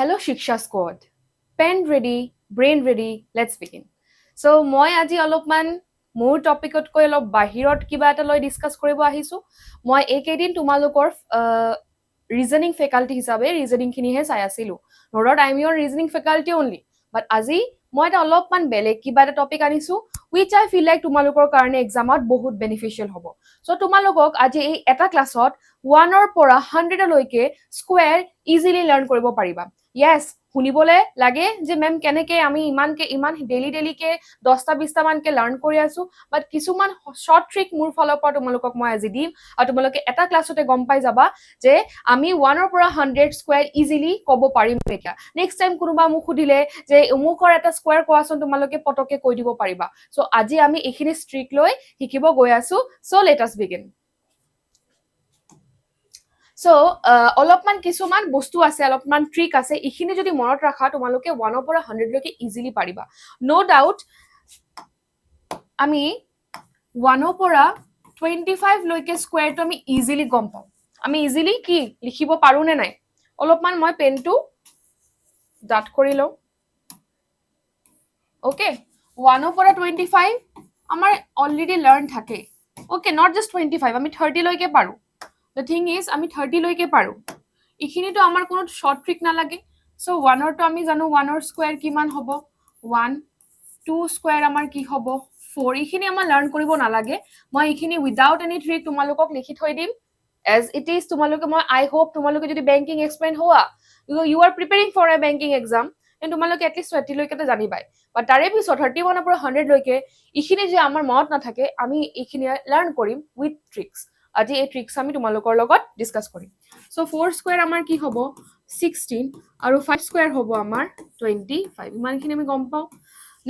Hello Shiksha Squad. Pen ready, brain ready, let's begin. So মই আজি অলপমান মোৰ টপিকতকৈ অলপ বাহিৰত কিবা এটা লৈ ডিসকাস কৰিব আহিছো মই এইকেইদিন তোমালোকৰ ৰিজনিং ফেকাল্টি হিচাপে ৰিজনিং খিনিহে চাই আছিলো not I am your reasoning faculty only but আজি মই এটা অলপমান বেলেগ কিবা এটা টপিক আনিছো which I feel like তোমালোকৰ কাৰণে এক্সামত বহুত বেনিফিচিয়েল হ'ব সো তোমালোকক আজি এই এটা ক্লাছত 1 ৰ পৰা 100 লৈকে স্কয়াৰ ইজিলি লাৰ্ন কৰিব পাৰিবা yes শুনিবলে লাগে যে মেম কেনেকে আমি ইমান ডেইলি কে 10টা 20টা মানকে লাৰ্ন কৰি আছো বাট কিছুমান শৰ্ট ট্ৰিক মোৰ ফালৰ পৰা তোমালোকক মই আজি দিম আৰু তোমালোকে এটা ক্লাছতে গম পাই যাবা যে আমি 1 ৰ পৰা 100 স্কয়াৰ ইজিলি ক'ব পাৰিম এতিয়া নেক্সট টাইম কোনোবা মোক সুধিলে যে উমুকৰ এটা স্কয়াৰ কোৱাচোন তোমালোকে পটকে কৈ দিব পাৰিবা সো আজি আমি এইখিনি ট্ৰিক লৈ শিকিব গৈ আছো so let us begin so অলপমান কিছুমান বস্তু আছে অলপমান ট্ৰিক আছে ইখিনি যদি মনত ৰাখা তোমালোকে 1 ৰ পৰা 100 লৈকে ইজিলি পাৰিবা নো ডাউট আমি 1 ৰ পৰা 25 লৈকে স্কয়াৰটো আমি ইজিলি গম পাওঁ আমি ইজিলি কি লিখিব পাৰো নে নাই অলপমান মই পেনটো ডাট কৰি লওঁ ওকে 1 ৰ পৰা 25 আমাৰ অলৰেডি লাৰ্ন থাকে ওকে নট জাস্ট 25 আমি 30 লৈকে পাৰো The thing is, আমি 30 লৈকে পাৰো ইখিনিটো আমাৰ কোনো শৰ্ট ট্ৰিক না লাগে সো 1 ৰ তো আমি জানো 1 ৰ স্কয়াৰ কিমান হ'ব 1 2 স্কয়াৰ আমাৰ কি হ'ব 4 ইখিনি আমাৰ লাৰ্ন কৰিব না লাগে মই ইখিনি উইদাউট এনি ট্ৰিক তোমালোকক লিখি থৈ দিম as it is তোমালোকে মই I hope তোমালোকে যদি বেংকিং এক্সপ্লেইন হোৱা you are preparing for a banking exam and তোমালোকে at least 30 লৈকে তো জানিবাই বাট তাৰে পিছত 31 ৰ পৰা 100 লৈকে ইখিনি যে আমাৰ মনত নাথাকে আমি ইখিনি লাৰ্ন কৰিম উইথ ট্ৰিক্স আজি এই ট্ৰিক্স আমি তোমালোকৰ লগত ডিসকাস কৰিম সো 4 স্কয়াৰ আমাৰ কি হ'ব 16 আৰু 5 স্কয়াৰ হ'ব আমাৰ 25 ইমানখিনি আমি গম পাওঁ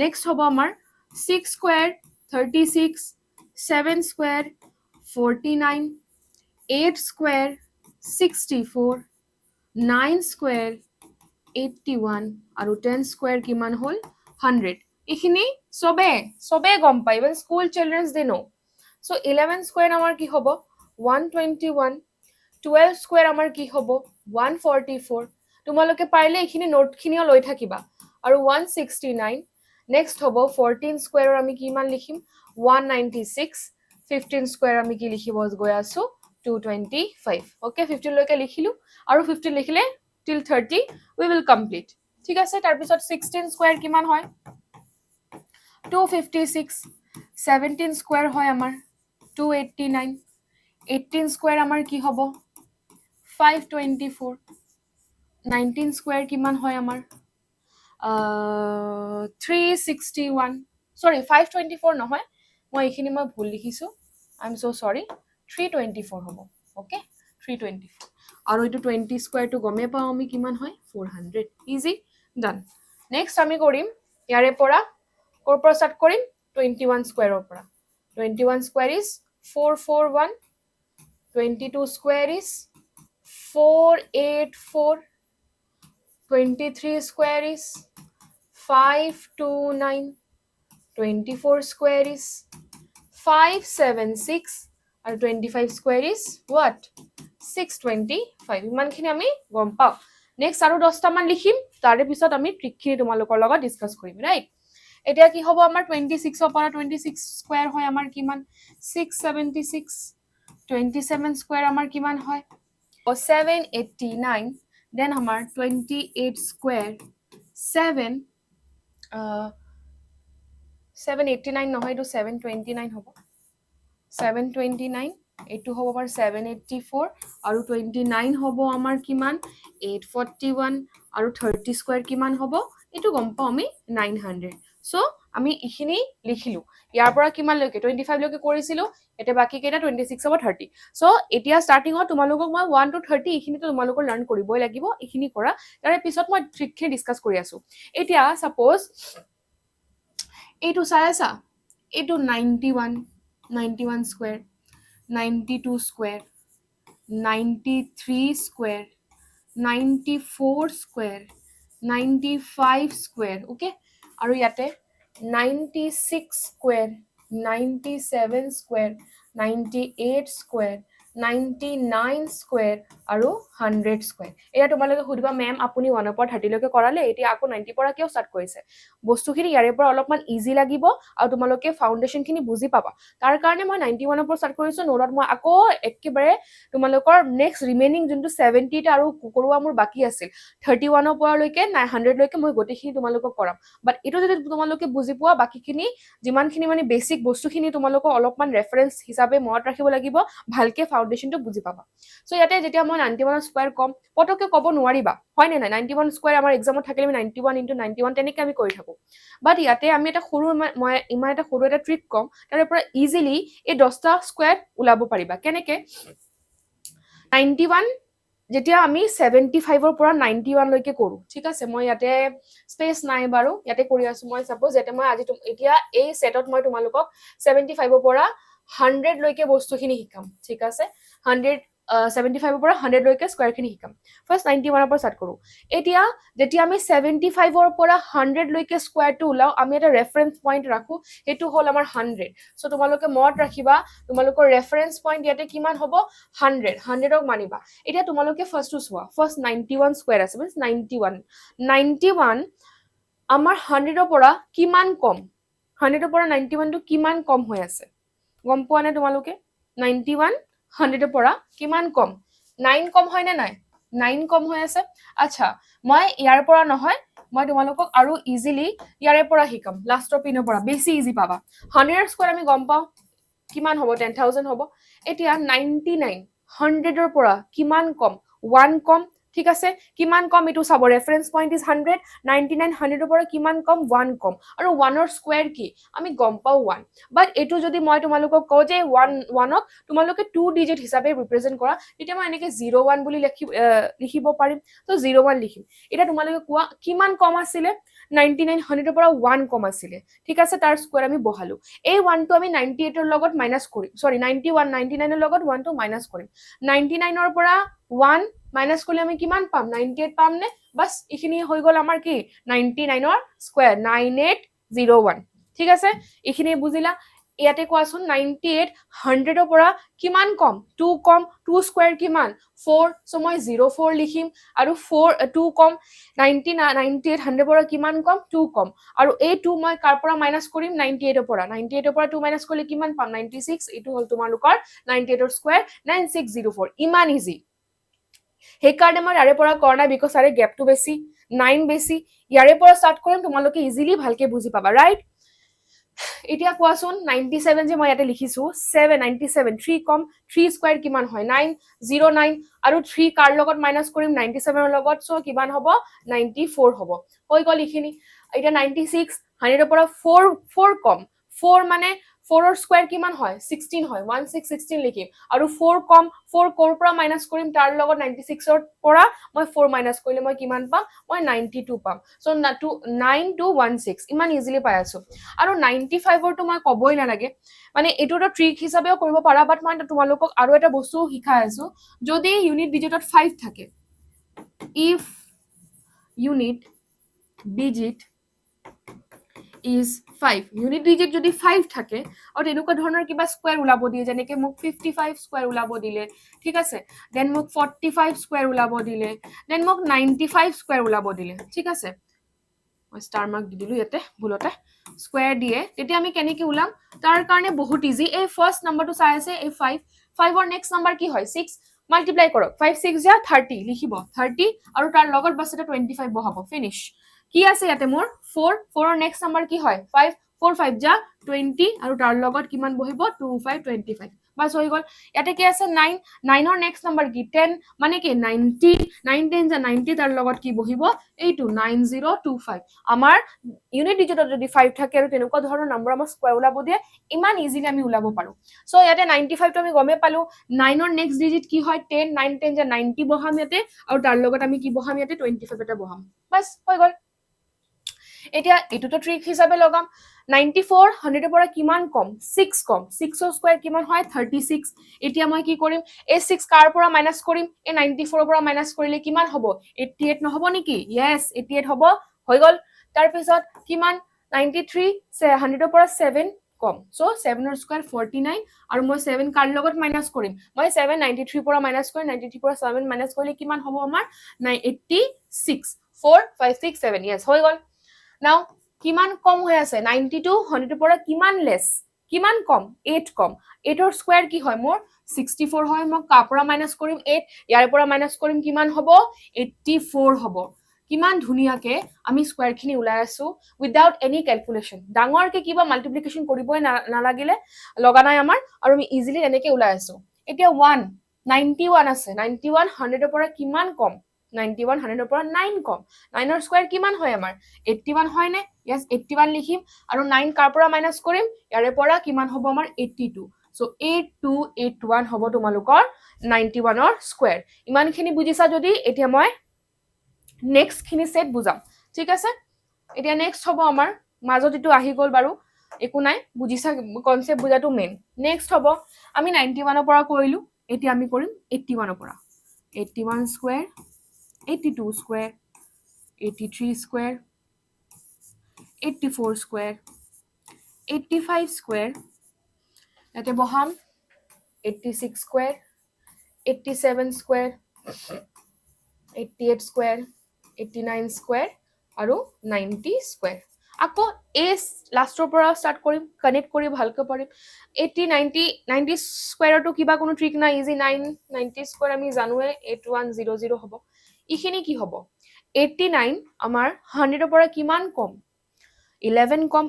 নেক্সট হ'ব আমাৰ 6 স্কয়াৰ 36 7 স্কয়াৰ 49 8 স্কয়াৰ 64 9 স্কয়াৰ 81 আৰু 10 স্কয়াৰ কিমান হ'ল 100 ইখিনি সবে গম পাই ইভেন স্কুল চিলড্ৰেনছ দে নো সো 11 স্কয়াৰ আমাৰ কি হ'ব 121 12 স্কয়াৰ আমাৰ কি হ'ব 144 তোমালোকে পাৰিলে ইখিনি নোট খিনিও লৈ থাকিবা আৰু 169 নেক্সট হ'ব 14 স্কয়াৰৰ আমি কিমান লিখিম 196 15 স্কয়াৰ আমি কি লিখিব গৈ আছো 225 ওকে 15 লৈকে লিখিলো আৰু 15 লিখিলে till 30 we will complete ঠিক আছে তাৰ পিছত 16 স্কয়াৰ কিমান হয় 256 17 স্কয়াৰ হয় আমাৰ 289 18 স্কয়াৰ আমাৰ কি হ'ব 524 19 স্কয়াৰ কিমান হয় আমাৰ 361 সৰি 524 নহয় মই এইখিনি মই ভুল লিখিছো আই এম সো সৰি 324 হ'ব ওকে 324 আৰু এটো 20 স্কয়াৰটো গমে পাও আমি কিমান হয় 400 ইজি ডান নেক্সট আমি কৰিম ইয়াৰে পৰা কৰ পৰা স্টাৰ্ট কৰিম 21 স্কয়াৰৰ পৰা 21 square is 441 22 square is 484 23 square is 529 24 square is 576 and 25 square is what 625 ইমানখিনি আমি গম পাও নেক্সট আৰু 10টা মান লিখিম তাৰে পিছত আমি ট্ৰিকখিনি তোমালোকৰ লগত ডিসকাস কৰিম ৰাইট এতিয়া কি হ'ব আমাৰ 26 ৰ পৰা 26 স্কয়াৰ হয় আমাৰ কিমান 676 27 স্কয়াৰ আমাৰ কিমান হয় 789 দেন আমাৰ 28 স্কয়াৰ 789 নহয় এটো 729 হ'ব 729 এটো হ'ব আমাৰ 784 আৰু 29 হ'ব আমাৰ কিমান 841 আৰু 30 স্কয়াৰ কিমান হ'ব এটো গম পাও আমি 900 সো আমি ইখিনি লিখিলো ইয়াৰ পৰা কিমান লৈকে 25 লৈকে কৰিছিলো এটা বাকি কেটা 26 হ'ব 30 সো এতিয়া স্টাৰ্টিং ত তোমালোকক মই 1 to 30 ইখিনি তো তোমালোকৰ লাৰ্ন কৰিবই লাগিব ইখিনি কৰা তাৰে পিছত মই ট্ৰিকখিনি ডিসকাস কৰি আছো এতিয়া সাপোজ এইটো চাই আছা এইটো 91 square 92 square 93 square 94 square 95 square okay আৰু ইয়াতে 96 স্কয়াৰ 97 স্কয়াৰ 98 স্কয়াৰ 99 স্কোয়াৰ আৰু 100 স্কোয়াৰ এটা তোমালোকে সুধিবা মেম আপুনি 1 পৰা 30 লৈকে কৰালে এতিয়া আকৌ 90 পৰা কিয় ষ্টাৰ্ট কৰিছে বস্তুখিনি ইয়াৰে পৰা অলপমান ইজি লাগিব আৰু তোমালোকে ফাউণ্ডেশ্যন খিনি বুজি পাবা তাৰ কাৰণে মই 91 পৰা ষ্টাৰ্ট কৰিছো নোটত মই আকৌ একেবাৰে তোমালোকৰ নেক্সট ৰিমেইনিং যোনটো 70 টা আৰু কৰোৱা মোৰ বাকি আছিল 31 পৰা লৈকে 100 লৈকে মই গোটেইখিনি তোমালোকক কৰাম বাট এটো যদি তোমালোকে বুজি পোৱা বাকিখিনি যিমানখিনি মানে বেসিক বস্তুখিনি তোমালোকক অলপমান ৰেফাৰেন্স হিচাপে মনত ৰাখিব লাগিব ভালকে ফাউণ্ডেশ্যনটো বুজি পাবা সো ইয়াতে যেতিয়া মই 91 স্কয়াৰ কম পটকে কব নোৱাৰিবা হয় নে নাই 91 স্কয়াৰ আমাৰ এক্সামত থাকিলে 91 * 91 তেনেকৈ আমি কৰি থাকো বাট ইয়াতে আমি এটা সৰু মই ইমান এটা সৰু এটা ট্ৰিক কম তাৰে পৰা ইজিলি এই 10টা স্কয়াৰ ওলাব পাৰিবা কেনেকে 91 যেতিয়া আমি 75 ৰ পৰা 91 লৈকে কৰো ঠিক আছে মই ইয়াতে স্পেস নাই বাৰু ইয়াতে কৰি আছো মই সাপোজ যেতে মই আজি এতিয়া এই সেটত মই তোমালোকক 75 ৰ পৰা 100 লৈকে বস্তুখিনি শিকাম ঠিক আছে 100 75 ৰ পৰা 100 লৈকে স্কয়াৰ খিনি শিকাম ফাৰ্স্ট 91 ৰ পৰা স্টাৰ্ট কৰো এতিয়া যেতিয়া আমি 75 ৰ পৰা 100 লৈকে স্কয়াৰটো উলাও আমি এটা ৰেফাৰেন্স পইণ্ট ৰাখো হেতু হল আমাৰ 100 সো তোমালোকে মনত ৰাখিবা তোমালোকৰ ৰেফাৰেন্স পইণ্ট ইয়াতে কিমান হ'ব 100 100ক মানিবা এতিয়া তোমালোকে ফাৰ্স্টটো চোৱা ফাৰ্স্ট 91 স্কয়াৰ আছে মিন্স 91 আমাৰ 100 ৰ পৰা কিমান কম 100 ৰ পৰা 91 টো কিমান কম হৈ আছে গম পোৱা নে তোমালোকে 91 100 ৰ পৰা কিমান কম 9 কম হয় নে নাই 9 কম হৈ আছে আচ্ছা মই ইয়াৰ পৰা নহয় মই তোমালোকক আৰু ইজিলি ইয়াৰে পৰা শিকাম লাষ্টৰ পিনৰ পৰা বেছি ইজি পাবা 100 স্কয়াৰ আমি গম পাও কিমান হ'ব 10000 হ'ব এতিয়া 99 100 ৰ পৰা কিমান কম 1 কম ঠিক আছে কিমান কম এটো চাব ৰেফাৰেন্স পইণ্ট ইজ 100 99 100 ৰ পৰা কিমান কম 1 কম আৰু 1 ৰ স্কয়াৰ কি আমি গম পাও 1 বাট এটো যদি মই তোমালোকক কও যে 1 ক তোমালোকে 2 ডিজিট হিচাপে ৰিপ্ৰেজেন্ট কৰা তেতিয়া মই এনেকে 01 বুলি লিখিব পাৰিম তো 01 লিখিম এটা তোমালোকে কোৱা কিমান কম আছিল 99 100 ৰ পৰা 1 কম আছিল ঠিক আছে তাৰ স্কয়াৰ আমি বহালো এই 1 টো আমি 98 ৰ লগত মাইনাস কৰিম সৰি 91 99 ৰ লগত 1 টো মাইনাস কৰিম 99 ৰ পৰা 1 মাইনাস কৰিলে আমি কিমান পাম 98 পাম নে বাস ইখিনি হৈ গল আমাৰ কি 99 ৰ স্কয়াৰ 9801 ঠিক আছে ইখিনি বুজিলা ইয়াতে কোৱাচোন 98 100 ৰ পৰা কিমান কম 2 কম 2 স্কয়াৰ কিমান 4 সো মই 04 লিখিম আৰু 4 2 কম 98 100 ৰ পৰা কিমান কম 2 কম আৰু এই 2 মই কাৰ পৰা মাইনাস কৰিম 98 ৰ পৰা 98 ৰ পৰা 2 মাইনাস কৰিলে কিমান পাম 96 এটো হল তোমালোকৰ 98 ৰ স্কয়াৰ 9604 ইমান ইজি সেই কাৰণে মই ইয়াৰে পৰা কৰা নাই বিকজ আৰে গ্যাপটো বেছি 9 বেছি ইয়াৰে পৰা স্টাৰ্ট কৰিম তোমালোকে ইজিলি ভালকে বুজি পাবা ৰাইট এতিয়া কোৱাচোন 97 যে মই ইয়াতে লিখিছো 797 3 কম 3 স্কয়াৰ কিমান হয় 909 আৰু 3 কাৰ লগত মাইনাস কৰিম 97 ৰ লগত সো কিমান হ'ব 94 হ'ব হৈ গল ইখিনি এতিয়া 96 100 ৰ পৰা 4 কম 4 মানে 4 ৰ স্কয়াৰ কিমান হয় 16 হয় 1616 লিখিম আৰু 4 কম 4 কোৰ পৰা মাইনাস কৰিম তাৰ লগত 96 ৰ পৰা মই 4 মাইনাস কৰিলে মই কিমান পাম মই 92 পাম সো 9216 ইমান ইজিলি পাই আছো আৰু 95 ৰ তো মই কবই নালাগে মানে এটো এটা ট্ৰিক হিচাপেও কৰিব পাৰা বাট মই তোমালোকক আৰু এটা বস্তু শিকাই আছো যদি ইউনিট ডিজিটত 5 থাকে if unit digit is 5 unit digit যদি 5 থাকে আৰু এনেকুৱা ধৰণৰ কিবা স্কয়াৰ উলাব দিয়ে যেনেকে মোক 55 স্কয়াৰ উলাব দিলে ঠিক আছে দেন মোক 45 স্কয়াৰ উলাব দিলে দেন মোক 95 স্কয়াৰ উলাব দিলে ঠিক আছে মই ষ্টাৰ মাৰ্ক দি দিলো ইয়াতে ভুলতে স্কয়াৰ দিয়ে তেতিয়া আমি কেনেকে উলাম তাৰ কাৰণে বহুত ইজি এই ফাৰ্স্ট নাম্বাৰটো চাই আছে এই 5 5 ৰ নেক্সট নাম্বাৰ কি হয় 6 মাল্টিপ্লাই কৰক 5 6 যা 30 লিখিব 30 আৰু তাৰ লগত বাস এটা 25 বহাব ফিনিশ কি আছে ইয়াতে মোৰ 4 4 ৰ নেক্সট নাম্বাৰ কি হয় 5 4 5 যা 20 আৰু তাৰ লগত কিমান বহিব 25 25 বাস হৈ গল ইয়াতে কি আছে 9 9 ৰ নেক্সট নাম্বাৰ কি 10 মানে কি 90 9 10 যা 90 তাৰ লগত কি বহিব এইটো 9025 আমাৰ ইউনিট ডিজিটত যদি 5 থাকে আৰু তেনেকুৱা ধৰণৰ নম্বৰ আমাৰ স্কয়াৰ উলাব দিয়ে ইমান ইজিলি আমি উলাব পাৰো সো ইয়াতে 95 টো আমি গমে পালো 9 ৰ নেক্সট ডিজিট কি হয় 10 9 10 যা 90 বহাম ইয়াতে আৰু তাৰ লগত আমি কি বহাম ইয়াতে 25 এটা বহাম বাস হৈ গল এতিয়া এটোটো ট্ৰিক হিচাপে লগাম 94 100 ৰ পৰা কিমান কম 6 কম 6 ৰ স্কয়াৰ কিমান হয় 36 এতিয়া মই কি কৰিম এই 6 কাৰ পৰা মাইনাস কৰিম এই 94 ৰ পৰা মাইনাস কৰিলে কিমান হ'ব 88 নহব নেকি yes 88 হ'ব হৈ গল তাৰ পিছত কিমান 93 100 ৰ পৰা 7 কম সো 7 ৰ স্কয়াৰ 49 আৰু মই 7 কাৰ লগত মাইনাস কৰিম মই 7 93 পৰা মাইনাস কৰি 93 পৰা 7 মাইনাস কৰিলে কিমান হ'ব আমাৰ 86 4 5 6 7 yes হৈ গল নাও কিমান কম হৈ আছে 92 100 পৰা কিমান লেস কিমান কম 8 কম 8 ৰ স্কয়াৰ কি হয় মোৰ 64 হয় মই কা পৰা মাইনাস কৰিম 8 ইয়াৰ পৰা মাইনাস কৰিম কিমান হ'ব 84 হ'ব কিমান ধুনিয়াকে আমি স্কয়াৰ খিনি উলাই আছো উইদাউট এনি ক্যালকুলেশন ডাঙৰকে কিবা মাল্টিপ্লিকেশন কৰিবই নালাগিলে লগা নাই আমাৰ আৰু আমি ইজিলি এনেকে উলাই আছো এতিয়া 1 91 আছে 91 100 ৰ পৰা কিমান কম 91 100 ৰ পৰা 9 কম 9 ৰ স্কয়াৰ কিমান হয় আমাৰ 81 হয় নে यस 81 লিখিম আৰু 9 কাৰ পৰা মাইনাস কৰিম ইয়াৰে পৰা কিমান হ'ব আমাৰ 82 সো 8281 হ'ব তোমালোকৰ 91 ৰ স্কয়াৰ ইমানখিনি বুজিছা যদি এতিয়া মই নেক্সট খিনি সেট বুজাম ঠিক আছে এতিয়া নেক্সট হ'ব আমাৰ মাজত এটো আহি গল বাৰু একো নাই বুজিছা কনসেপ্ট বুজাটো মেইন নেক্সট হ'ব আমি 91 ৰ পৰা কৰিলো এতিয়া আমি কৰিম 81 ৰ পৰা 81 square 82 square 83 square 84 square 85 square এতে বহাম 86 স্কয়াৰ 87 স্কয়াৰ 88 স্কয়াৰ 89 স্কয়াৰ আৰু 90 স্কয়াৰ আকৌ এস লাষ্টৰ পৰা স্টাৰ্ট কৰিম কানেক্ট কৰি ভালকৈ পাৰিম 80 90 স্কয়াৰটো কিবা কোনো ট্ৰিক নাই ইজি 90 স্কয়াৰ আমি জানোৱে 8100 হ'ব ইখিনি কি হ'ব 89 আমাৰ 100 ৰ পৰা কিমান কম 11 কম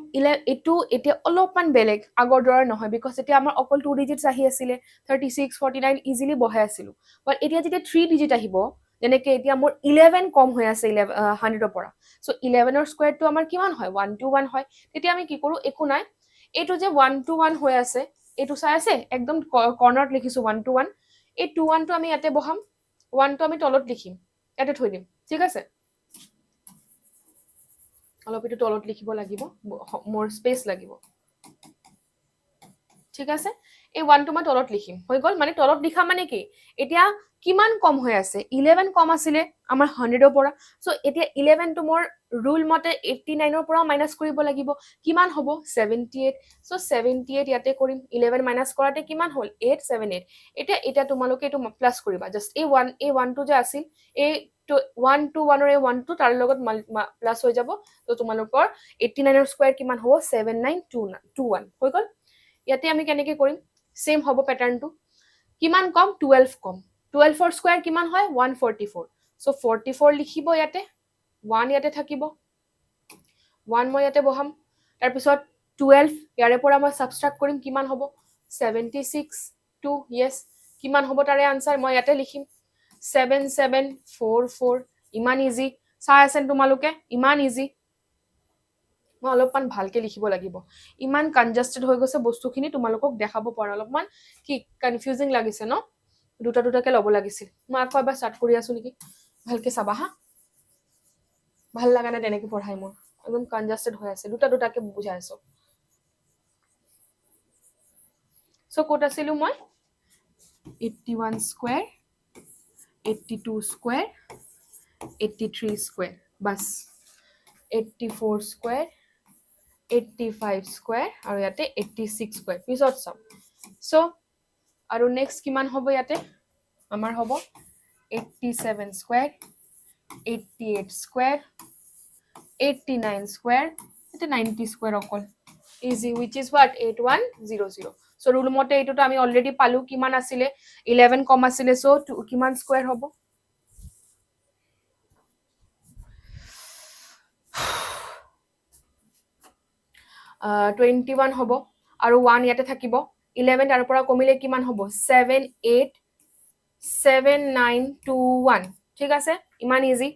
এটো এতিয়া অলপমান বেলেগ আগৰ দৰে নহয় বিকজ এতিয়া আমাৰ অকল 2 ডিজিটস আহি আছিল 36 49 ইজিলি বহাই আছিল বাট এতিয়া যেতিয়া 3 ডিজিট আহিব যেনেকে এতিয়া মোৰ 11 কম হৈ আছে 100 ৰ পৰা সো 11 ৰ স্কয়াৰটো আমাৰ কিমান হয় 121 হয় তেতিয়া আমি কি কৰো একো নাই এটো যে 121 হৈ আছে এটো চাই আছে একদম কৰ্নাৰত লিখিছো 121 এই 21 টো আমি ইয়াতে বহাম 1 টো আমি তলত লিখিম ইয়াতে থৈ দিম ঠিক আছে অলপ এটো তলত লিখিব লাগিব মোৰ স্পেস লাগিব ঠিক আছে এই 1 টো মই তলত লিখিম হৈ গল মানে তলত লিখা মানে কি এতিয়া কিমান কম হৈ আছে 11 কম আছিল আমাৰ 100 ৰ পৰা সো এতিয়া 11 টো মোৰ ৰুল মতে 89 ৰ পৰা মাইনাস কৰিব লাগিব কিমান হ'ব 78 সো 78 ইয়াতে কৰিম 11 মাইনাস কৰাতে কিমান হ'ল 878 এটা তোমালোকে এটো প্লাস কৰিবা জাস্ট এই 1 টো যে আছিল এই 1 to 1 ৰ এই 1 টো তাৰ লগত প্লাস হৈ যাব তো তোমালোকৰ 89 ৰ স্কয়াৰ কিমান হ'ব 7921 হৈ গল ইয়াতে আমি কেনেকে কৰিম সেম হ'ব প্যাটাৰ্নটো কিমান কম 12 কম 12 ৰ স্কয়াৰ কিমান হয় 144 সো 44 লিখিব ইয়াতে 1 ইয়াতে থাকিব 1 মই ইয়াতে বহাম তাৰ পিছত 12 ইয়াৰে পৰা মই সাবট্ৰাক্ট কৰিম কিমান হ'ব 76 2 yes কিমান হ'ব তাৰে আনসাৰ মই ইয়াতে লিখিম 7744 ইমান ইজি চাই আছেন তোমালোকে ইমান ইজি মই অলপমান ভালকে লিখিব লাগিব ইমান কনজাস্টেড হৈ গৈছে বস্তুখিনি তোমালোকক দেখাব পৰা অলপমান কি কনফিউজিং লাগিছে ন দুটাকে লব লাগিছিল মই আকৌ এবাৰ স্টাৰ্ট কৰি আছো নেকি ভালকে চাবা হা ভাল লাগা না তেনেকে পঢ়াই মোৰ একদম কনজাস্টেড হৈ আছে দুটাকে বুজাই আছো সো কোট আছিলো মই 81 স্কয়াৰ 82 স্কয়াৰ 83 স্কয়াৰ বাস 84 স্কয়াৰ 85 স্কয়াৰ আৰু ইয়াতে 86 স্কয়াৰ পিছত চাম সো আৰু নেক্সট কিমান হ'ব ইয়াতে আমাৰ হ'ব 87 স্কয়াৰ 88 স্কয়াৰ 89 স্কয়াৰ এটা 90 স্কয়াৰ অকল easy which is what 8100 so rule মতে এটোটো আমি অলৰেডি পালো কিমান আছিল 11 কম আছিল সো কিমান স্কয়াৰ হ'ব 21 হ'ব আৰু 1 ইয়াতে থাকিব 11 তাৰ পৰা কমিলে কিমান হ'ব 787921 ঠিক আছে ইমান ইজি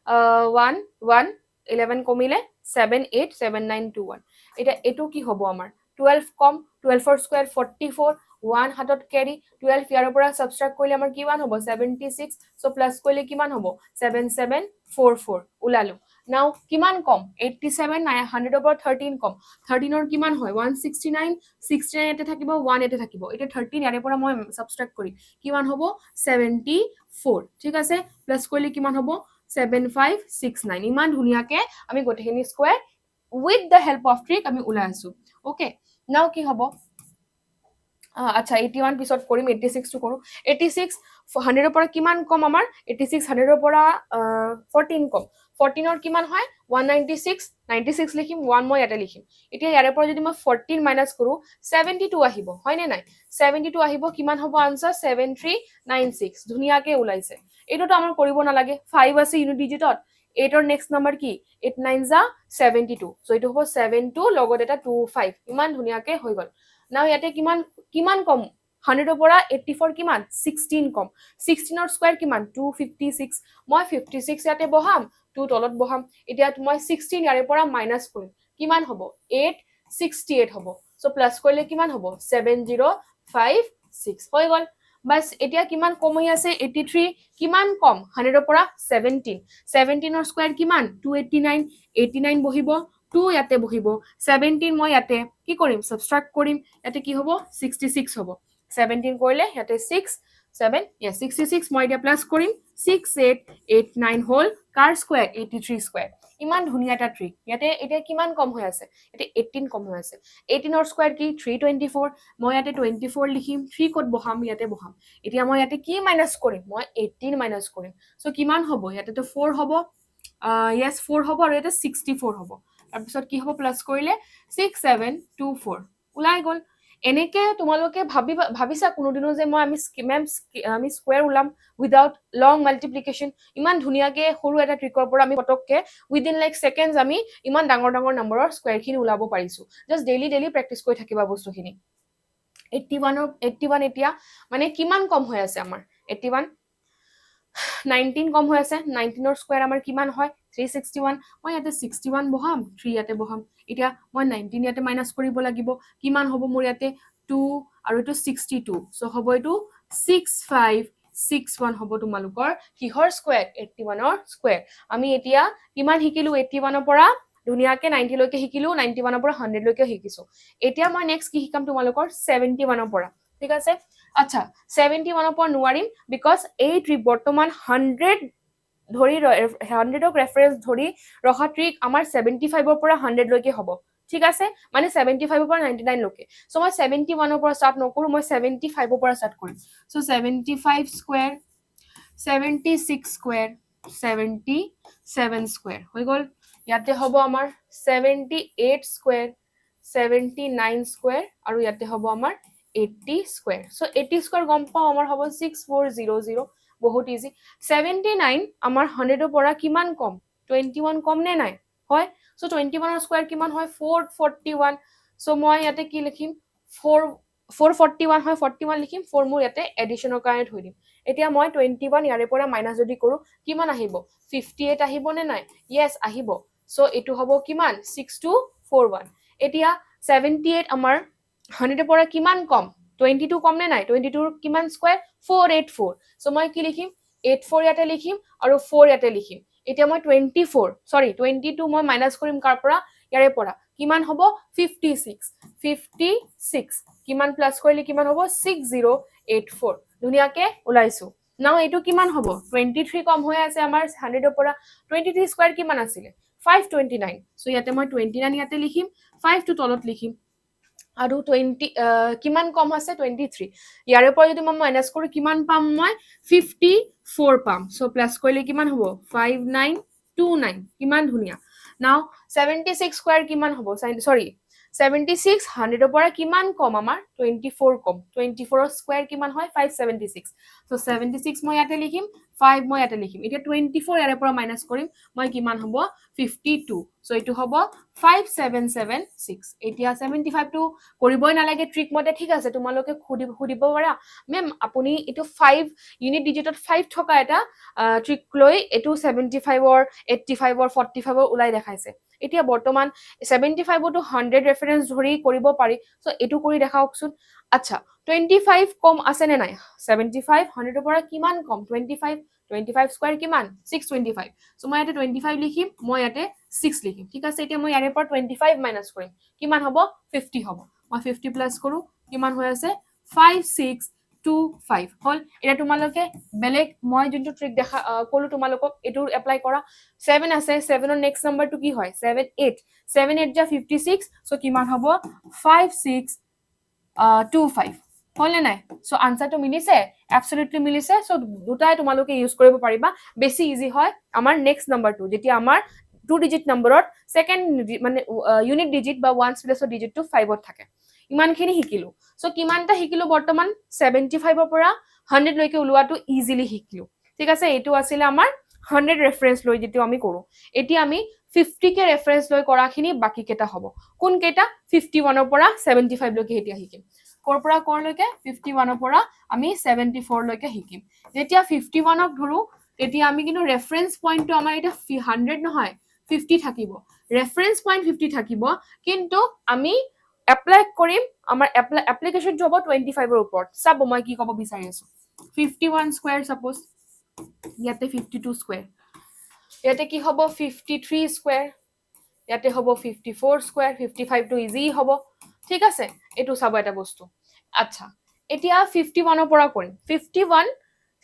1 1 11 কমিলে 787921 এটা এটো কি হ'ব আমাৰ 12 কম 12 ৰ স্কয়াৰ 44 1 হাতত ক্যাৰি 12 ইয়াৰ পৰা সাবট্ৰাক্ট কৰিলে আমাৰ কিমান হ'ব 76 সো প্লাস কৰিলে কিমান হ'ব 7744 উলালো নাও কিমান কম 87 900 ৰ পৰা 13 কম 13 ৰ কিমান হয় 169 69 এতে থাকিব 1 এতে থাকিব এটা 13 ইয়াৰে পৰা মই সাবট্ৰাক্ট কৰি কিমান হ'ব 74 ঠিক আছে প্লাস কৰিলে কিমান হ'ব 7569 ইমান ধুনিয়াকে আমি গটেখিনি square with the help of trick আমি উলাই আছো ওকে নাও কি হ'ব আচ্ছা 81 পিছত কৰিম 86 টো কৰো 86 100 ৰ পৰা কিমান কম আমাৰ 86 100 ৰ পৰা 14 কম 14 ৰ কিমান হয় 196 96 লিখিম 1 মই ইয়াতে লিখিম এতিয়া ইয়াৰে পৰা যদি মই 14 মাইনাস কৰো 72 আহিব হয় নে নাই 72 আহিব কিমান হ'ব আনসাৰ 7396 ধুনিয়াকে ওলাইছে এটোটো আমাৰ কৰিব নালাগে 5 আছে ইউনিট ডিজিটত 8 ৰ নেক্সট নাম্বাৰ কি 8 9 যা 72 সো এটো হ'ব 72 লগত এটা 25 ইমান ধুনিয়াকে হৈ গল নাও ইয়াতে কিমান কিমান কম 100 ৰ পৰা 84 কিমান 16 কম 16 ৰ স্কয়াৰ কিমান 256 মই 56 ইয়াতে বহাম 2 তলত বহাম এতিয়া মই 16 ইয়াৰে পৰা মাইনাস কৰিম কিমান হ'ব 868 হ'ব সো প্লাস কৰিলে কিমান হ'ব 7056 হৈ গল বাস এতিয়া কিমান কম হৈ আছে 83 কিমান কম 100 ৰ পৰা 17 17 ৰ স্কয়াৰ কিমান 289 89 বহিব 2 ইয়াতে বহিব 17 মই ইয়াতে কি কৰিম সাবট্ৰাক্ট কৰিম ইয়াতে কি হ'ব 66 হ'ব 17 কৰিলে ইয়াতে 6 7 yes 66 মই এতিয়া প্লাস কৰিম 6889 হল কাৰ স্কয়াৰ 83 স্কয়াৰ ইমান ধুনিয়া এটা ট্ৰিক ইয়াতে এতিয়া কিমান কম হৈ আছে এতে 18 কম হৈ আছে 18 ৰ স্কয়াৰ কি 324 মই ইয়াতে 24 লিখিম 3 কত বহাম ইয়াতে বহাম এতিয়া মই ইয়াতে কি মাইনাস কৰিম মই 18 মাইনাস কৰিম সো কিমান হ'ব ইয়াতে তো 4 হ'ব yes 4 হ'ব আৰু এটা 64 হ'ব তাৰ পিছত কি হ'ব প্লাস কৰিলে 6724 ওলাই গল এনেকে তোমালোকে ভাবিছা কোনোদিনো যে মই আমি স্কয়াৰ উলাম উইদাউট লং মাল্টিপ্লিকেশন ইমান ধুনিয়াকে সৰু এটা ট্ৰিকৰ পৰা আমি পটককে উইদিন লাইক সেকেন্ডস আমি ইমান ডাঙৰ ডাঙৰ নম্বৰৰ স্কয়াৰ খিনি উলাব পাৰিছো জাস্ট ডেইলি প্ৰেক্টিস কৰি থাকিবা বস্তুখিনি 81 এতিয়া মানে কিমান কম হৈ আছে আমাৰ 81 19 কম হৈ আছে 19 ৰ স্কয়াৰ আমাৰ কিমান হয় 361 মই ইয়াতে 61 বহাম 3 ইয়াতে বহাম এতিয়া মই 19 ইয়াতে মাইনাস কৰিব লাগিব কিমান হ'ব মোৰ ইয়াতে 2 আৰু এটো 62 সো হ'ব এটো 6561 হ'ব তোমালোকৰ কিহৰ স্কয়াৰ 81 ৰ স্কয়াৰ আমি এতিয়া কিমান শিকিলো 81 ৰ পৰা ধুনিয়াকে 90 লৈকে শিকিলো 91 ৰ পৰা 100 লৈকে শিকিছো এতিয়া মই নেক্সট কি শিকাম তোমালোকৰ 71 ৰ পৰা ঠিক আছে আচ্ছা 71 ৰ পৰা নোৱাৰিম বিকজ এই ট্ৰিক বৰ্তমান 100 ধৰি 100ক ৰেফাৰেন্স ধৰি ৰখা ট্ৰিক আমাৰ 75 ৰ পৰা 100 লৈকে হ'ব ঠিক আছে মানে 75 ৰ পৰা 99 লৈকে সো মই 71 ৰ পৰা স্টাৰ্ট নকৰো মই 75 ৰ পৰা স্টাৰ্ট কৰিম সো 75 স্কয়াৰ 76 স্কয়াৰ 77 স্কয়াৰ হৈ গল ইয়াতে হ'ব আমাৰ 78 স্কয়াৰ 79 স্কয়াৰ আৰু ইয়াতে হ'ব আমাৰ 80 স্কয়াৰ সো 80 স্কয়াৰ গম পাও আমাৰ হ'ব 6400 বহুত ইজি 79 আমাৰ 100 ৰ পৰা কিমান কম 21 কম নে নাই হয় সো 21 ৰ স্কয়াৰ কিমান হয় 441 সো মই ইয়াতে কি লিখিম 441 হয় 41 লিখিম 4 মোৰ ইয়াতে এডিশনৰ কাৰণে থৈ দিম এতিয়া মই 21 ইয়াৰে পৰা মাইনাস যদি কৰো কিমান আহিব 58 আহিব নে নাই yes আহিব সো এটো হ'ব কিমান 6241 এতিয়া 78 আমাৰ 100 ৰ পৰা কিমান কম 22 কম নে নাই 22 ৰ কিমান স্কয়াৰ 484 সো মই কি লিখিম 84 ইয়াতে লিখিম আৰু 4 ইয়াতে লিখিম এতিয়া মই 22 মই মাইনাস কৰিম কাৰ পৰা ইয়াৰে পৰা কিমান হ'ব 56 কিমান প্লাস কৰিলে কিমান হ'ব 6084 ধুনিয়াকে ওলাইছো নাও এটো কিমান হ'ব 23 কম হৈ আছে আমাৰ 100 ৰ পৰা 23 স্কয়াৰ কিমান আছিল 529 সো ইয়াতে মই 29 ইয়াতে লিখিম 5 টো তলত লিখিম আৰু 20 কিমান কম আছে 23 ইয়াৰে পৰা যদি মই মাইনাস কৰো কিমান পাম মই 54 পাম সো প্লাস কৰিলে কিমান হ'ব 5929 কিমান ধুনিয়া নাও 76 স্কয়াৰ কিমান হ'ব সৰি 76 100 ৰ পৰা কিমান কম আমাৰ 24 কম 24 ৰ স্কয়াৰ কিমান হয় 576 সো 76 মই ইয়াতে লিখিম 5 মই ইয়াতে লিখিম এতিয়া 24 ইয়াৰে পৰা মাইনাস কৰিম মই কিমান হ'ব 52 সো এটো হ'ব 5776 এতিয়া 75 টো কৰিবই নালাগে ট্ৰিক মতে ঠিক আছে তোমালোকে খুদিব পাৰা মেম আপুনি এটো 5 ইউনিট ডিজিটত 5 থকা এটা ট্ৰিক লৈ এটো 75 ৰ 85 ৰ 45 ৰ উলাই দেখাইছে এতিয়া বৰ্তমান 75 টো 100 ৰেফাৰেন্স ধৰি কৰিব পাৰি সো এটো কৰি দেখাওকচোন আচ্ছা 25 কম আছে নে নাই 75 100 ৰ পৰা কিমান কম 25 স্কয়াৰ কিমান 625 সো মই ইয়াতে 25 লিখিম মই ইয়াতে 6 লিখিম ঠিক আছে এতিয়া মই ইয়াৰে পৰা 25 মাইনাস কৰিম কিমান হ'ব 50 হ'ব মই 50 প্লাস কৰো কিমান হৈ আছে 56 5 হল এটা তোমালোকে বেলেগ মই যোনটো ট্ৰিক দেখা কলো তোমালোকক এটো এপ্লাই কৰা 7 আছে 7 ৰ নেক্সট নাম্বাৰটো কি হয় 7 8 7 8 যা 56 সো কিমান হ'ব 5 6 2 5 হল নে নাই সো আনসাৰটো মিলিছে এবসলিউটলি মিলিছে সো দুটাই তোমালোকে ইউজ কৰিব পাৰিবা বেছি ইজি হয় আমাৰ নেক্সট নাম্বাৰটো যেতিয়া আমাৰ 2 ডিজিট নম্বৰত সেকেন্ড মানে ইউনিট ডিজিট বা ওয়ান্স প্লেসৰ ডিজিটটো 5 ত থাকে ইমানখিনি শিকিলো সো কিমানটা শিকিলো বৰ্তমান 75 ৰ পৰা 100 লৈকে উলোৱাটো ইজিলি শিকিলো ঠিক আছে এটো আছিল আমাৰ 100 ৰেফাৰেন্স লৈ যেটো আমি কৰো এতিয়া আমি 50 কে ৰেফাৰেন্স লৈ কৰাখিনি বাকি কেটা হ'ব কোন কেটা 51 ৰ পৰা 75 লৈকে এতিয়া শিকিম কৰ পৰা কৰ লৈকে 51 ৰ পৰা আমি 74 লৈকে শিকিম যেতিয়া 51 ক ধৰো তেতিয়া আমি কিন্তু ৰেফাৰেন্স পইণ্টটো আমাৰ এটা 100 নহয় 50 থাকিব ৰেফাৰেন্স পইণ্ট 50 থাকিব কিন্তু আমি এপ্লাই কৰিম আমাৰ এপ্লিকেশন হ'ব 25 ৰ ওপৰত সব মই কি ক'ব বিচাৰি আছো 51 স্কয়াৰ সাপোজ ইয়াতে 52 স্কয়াৰ ইয়াতে কি হ'ব 53 স্কয়াৰ ইয়াতে হ'ব 54 স্কয়াৰ 55 টো ইজি হ'ব ঠিক আছে এটো চাব এটা বস্তু আচ্ছা এতিয়া 51 ৰ পৰা কৰিম 51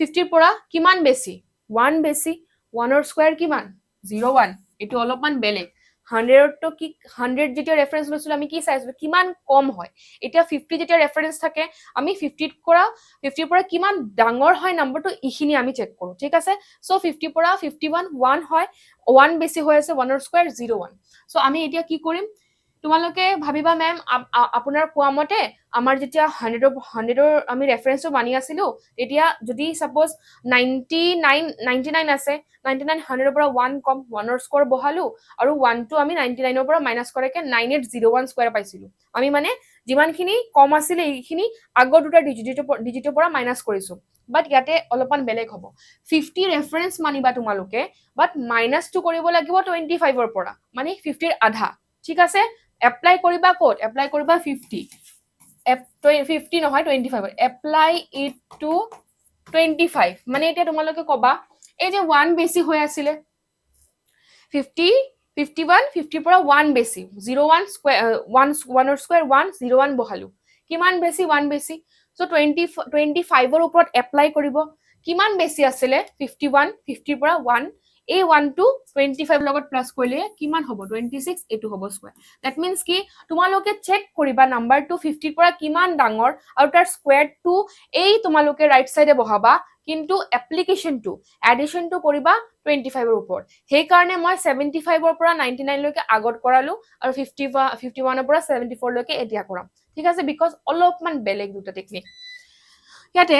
50 ৰ পৰা কিমান বেছি 1 বেছি 1 ৰ স্কয়াৰ কিমান 01 এটো অলপমান বেলেগ 100 তো কি 100 যেতিয়া ৰেফাৰেন্স লৈছিল আমি কি চাইছো কিমান কম হয় এতিয়া 50 যেতিয়া ৰেফাৰেন্স থাকে আমি 50 কৰা 50 পৰা কিমান ডাঙৰ হয় নম্বৰটো ইখিনি আমি চেক কৰো ঠিক আছে সো 50 পৰা 51 1 হয় 1 বেছি হৈ আছে 1 ৰ স্কয়াৰ 01 সো আমি এতিয়া কি কৰিম তোমালোকে ভাবিবা মেম আপোনাৰ কোৱা মতে আমাৰ যেতিয়া 100 ৰ আমি ৰেফাৰেন্সটো মানি আছিলো এতিয়া যদি সাপোজ 99 আছে 99 100 ৰ পৰা 1 কম 1 ৰ স্কয়াৰ বহালো আৰু 1 টো আমি 99 ৰ পৰা মাইনাস কৰাকে 9801 স্কয়াৰ পাইছিলো আমি মানে যিমানখিনি কম আছিল এইখিনি আগৰ দুটা ডিজিটৰ পৰা মাইনাস কৰিছো বাট ইয়াতে অলপমান বেলেগ হ'ব 50 ৰেফাৰেন্স মানিবা তোমালোকে বাট মাইনাস টু কৰিব লাগিব 25 ৰ পৰা মানে 50 ৰ আধা ঠিক আছে এপ্লাই কৰিবা কোড এপ্লাই কৰিবা 50 50 নহয় 25 এপ্লাই ইট টু 25 মানে এতিয়া তোমালোকে কবা এই যে 1 বেছি হৈ আছিল 50 51 50 পৰা 1 বেছি 01 স্কয়াৰ 1 ৰ স্কয়াৰ 1 01 বহালো কিমান বেছি 1 বেছি সো 25 ৰ ওপৰত এপ্লাই কৰিব কিমান বেছি আছিল 51 50 পৰা 1 এই 1 টো 25 লগত প্লাস কৰিলে কিমান হ'ব 26 এটো হ'ব স্কয়াৰ দ্যাট মিন্স কি তোমালোকে চেক কৰিবা নাম্বাৰটো 50 পৰা কিমান ডাঙৰ আৰু তাৰ স্কয়াৰটো এই তোমালোকে ৰাইট সাইডে বহাবা কিন্তু এপ্লিকেশনটো এডিশনটো কৰিবা 25 ৰ ওপৰত সেই কাৰণে মই 75 ৰ পৰা 99 লৈকে আগত কৰালো আৰু 51 ৰ পৰা 74 লৈকে এতিয়া কৰাম ঠিক আছে বিকজ অলপমান বেলেগ দুটা টেকনিক ইয়াতে